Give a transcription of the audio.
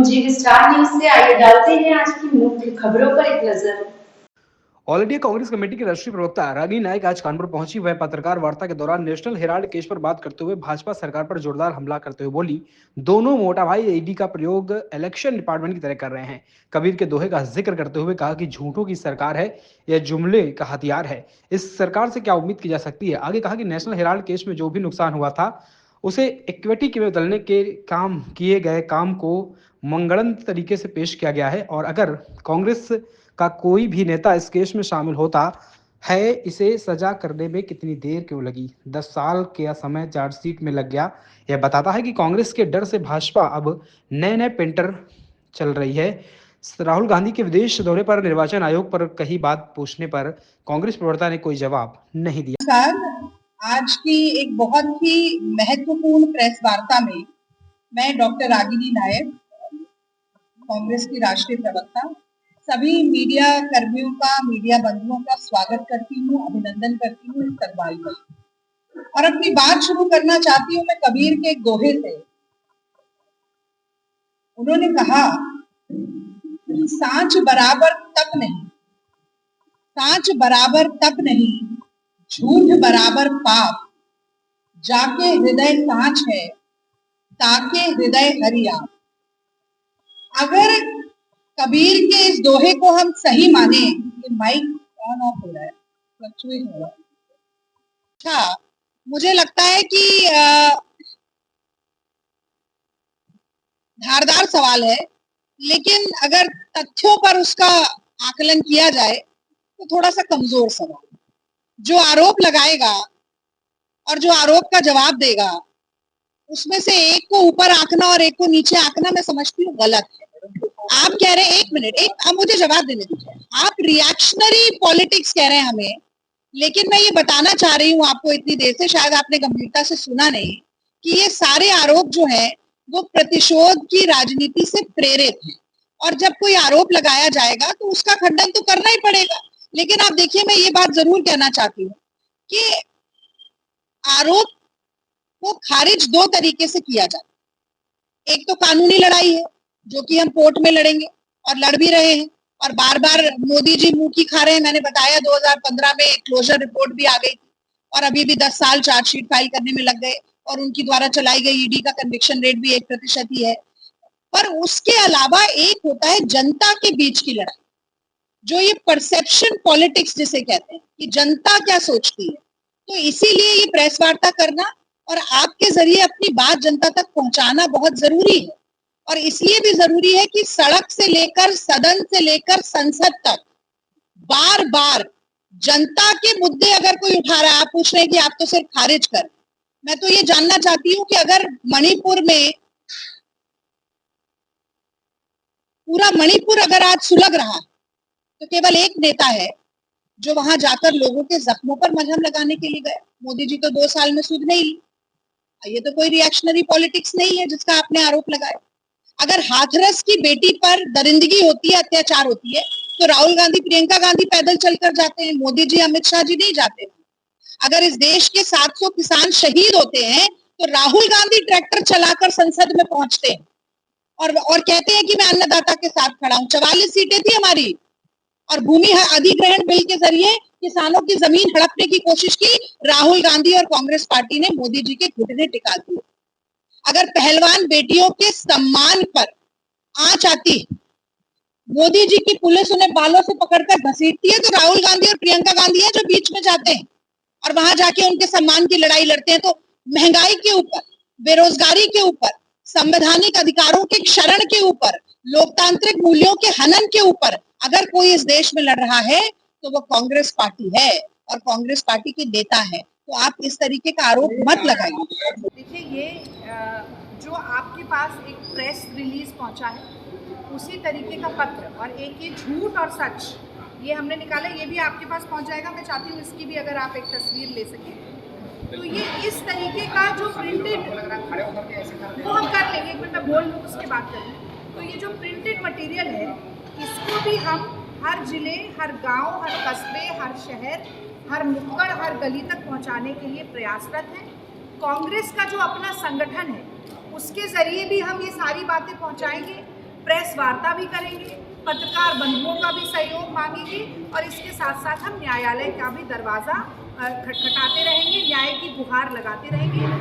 जी star news से आइए डालते हैं आज की मुख्य खबरों पर एक नजर। ऑल इंडिया कांग्रेस कमेटी की राष्ट्रीय प्रवक्ता रागिनी नायक आज कानपुर पहुंची। वह पत्रकार वार्ता के दौरान नेशनल हेराल्ड केस पर बात करते हुए भाजपा सरकार पर जोरदार हमला करते हुए बोली, दोनों मोटा भाई ईडी का प्रयोग इलेक्शन डिपार्टमेंट की तरह कर रहे हैं। कबीर के दोहे का जिक्र करते हुए कहा कि झूठों की सरकार है, यह जुमले का हथियार है। इस सरकार से क्या उम्मीद की जा सकती है। आगे कहा कि नेशनल हेराल्ड केस में जो भी नुकसान हुआ था उसे इक्विटी में बदलने के काम किए गए काम को मनगढ़ंत तरीके से पेश किया गया है और अगर कांग्रेस का कोई भी नेता इस केस में शामिल होता है, इसे सजा करने में कितनी देर क्यों लगी। 10 साल का समय चार्जशीट में लग गया। यह बताता है कि कांग्रेस के डर से भाजपा अब नए नए पेंटर चल रही है। राहुल गांधी के विदेश दौरे पर निर्वाचन आयोग पर कही बात पूछने पर कांग्रेस प्रवक्ता ने कोई जवाब नहीं दिया। आज की एक बहुत ही महत्वपूर्ण प्रेस वार्ता में मैं डॉक्टर रागिनी नायक, कांग्रेस की राष्ट्रीय प्रवक्ता, सभी मीडिया कर्मियों का, मीडिया बंधुओं का स्वागत करती हूँ, अभिनंदन करती हूँ इस कार्रवाई में। और अपनी बात शुरू करना चाहती हूँ मैं कबीर के एक दोहे से। उन्होंने कहा कि सांच बराबर तप नहीं, सांच बराबर तप नहीं, झूठ बराबर पाप, जाके हृदय सांच है, ताके हृदय हरिया। अगर कबीर के इस दोहे को हम सही माने, ये माइक ऑन ऑफ हो रहा है, फ्लक्चुएट हो रहा है। अच्छा, मुझे लगता है कि धारदार सवाल है, लेकिन अगर तथ्यों पर उसका आकलन किया जाए तो थोड़ा सा कमजोर सवाल। जो आरोप लगाएगा और जो आरोप का जवाब देगा, उसमें से एक को ऊपर आंकना और एक को नीचे आंकना मैं समझती हूँ गलत है। आप कह रहे हैं, एक मिनट, आप मुझे जवाब देने दीजिए। आप रिएक्शनरी पॉलिटिक्स कह रहे हैं हमें, लेकिन मैं ये बताना चाह रही हूँ आपको इतनी देर से, शायद आपने गंभीरता से सुना नहीं, कि ये सारे आरोप जो है वो प्रतिशोध की राजनीति से प्रेरित है। और जब कोई आरोप लगाया जाएगा तो उसका खंडन तो करना ही पड़ेगा। लेकिन आप देखिए, मैं ये बात जरूर कहना चाहती हूँ कि आरोप को खारिज दो तरीके से किया जाता है। एक तो कानूनी लड़ाई है, जो कि हम कोर्ट में लड़ेंगे और लड़ भी रहे हैं, और बार बार मोदी जी मुंह की खा रहे हैं। मैंने बताया 2015 में क्लोजर रिपोर्ट भी आ गई थी और अभी भी 10 साल चार्जशीट फाइल करने में लग गए और उनकी द्वारा चलाई गई ईडी का कन्विक्शन रेट भी 1% ही है। पर उसके अलावा एक होता है जनता के बीच की लड़ाई, जो ये परसेप्शन पॉलिटिक्स जिसे कहते हैं कि जनता क्या सोचती है। तो इसीलिए ये प्रेस वार्ता करना और आपके जरिए अपनी बात जनता तक पहुंचाना बहुत जरूरी है। और इसलिए भी जरूरी है कि सड़क से लेकर सदन से लेकर संसद तक बार बार जनता के मुद्दे अगर कोई उठा रहा है, आप पूछ रहे हैं कि आप तो सिर्फ खारिज कर, मैं तो ये जानना चाहती हूँ कि अगर मणिपुर में पूरा मणिपुर अगर आज सुलग रहा है तो केवल एक नेता है जो वहां जाकर लोगों के जख्मों पर मलहम लगाने के लिए गया। मोदी जी तो 2 साल में सुध नहीं ली। ये तो कोई रिएक्शनरी पॉलिटिक्स नहीं है जिसका आपने आरोप लगाया। अगर हाथरस की बेटी पर दरिंदगी होती है, अत्याचार होती है, तो राहुल गांधी, प्रियंका गांधी पैदल चलकर जाते हैं, मोदी जी, अमित शाह जी नहीं जाते। अगर इस देश के 700 किसान शहीद होते हैं तो राहुल गांधी ट्रैक्टर चलाकर संसद में पहुंचते हैं और कहते हैं कि मैं अन्नदाता के साथ खड़ा हूं। 44 सीटें थी हमारी और भूमि अधिग्रहण बिल के जरिए किसानों की जमीन हड़पने की कोशिश की। राहुल गांधी और कांग्रेस पार्टी ने मोदी जी के घुटने टिका दिए। अगर पहलवान बेटियों के सम्मान पर आंच आती, मोदी जी की पुलिस उन्हें बालों से पकड़कर घसीटती है, तो राहुल गांधी और प्रियंका गांधी है जो बीच में जाते हैं और वहां जाके उनके सम्मान की लड़ाई लड़ते हैं। तो महंगाई के ऊपर, बेरोजगारी के ऊपर, संवैधानिक अधिकारों के क्षरण के ऊपर, लोकतांत्रिक मूल्यों के हनन के ऊपर अगर कोई इस देश में लड़ रहा है तो वो कांग्रेस पार्टी है और कांग्रेस पार्टी के नेता है। तो आप इस तरीके का आरोप मत लगाइए। देखिए, ये जो आपके पास एक प्रेस रिलीज पहुंचा है, उसी तरीके का पत्र और एक ये झूठ और सच, ये हमने निकाला, ये भी आपके पास पहुंच जाएगा। मैं चाहती हूँ इसकी भी अगर आप एक तस्वीर ले सकें। तो ये इस तरीके का जो प्रिंटेड, वो हम कर लेंगे, एक मिनट मैं बोल लूँ उसके बाद करेंगे। तो ये जो प्रिंटेड मटेरियल है, इसको भी हम हर जिले, हर गांव, हर कस्बे, हर शहर, हर नुक्कड़, हर गली तक पहुंचाने के लिए प्रयासरत हैं। कांग्रेस का जो अपना संगठन है, उसके ज़रिए भी हम ये सारी बातें पहुंचाएंगे। प्रेस वार्ता भी करेंगे, पत्रकार बंधुओं का भी सहयोग मांगेंगे और इसके साथ साथ हम न्यायालय का भी दरवाज़ा खटखटाते रहेंगे, न्याय की गुहार लगाते रहेंगे।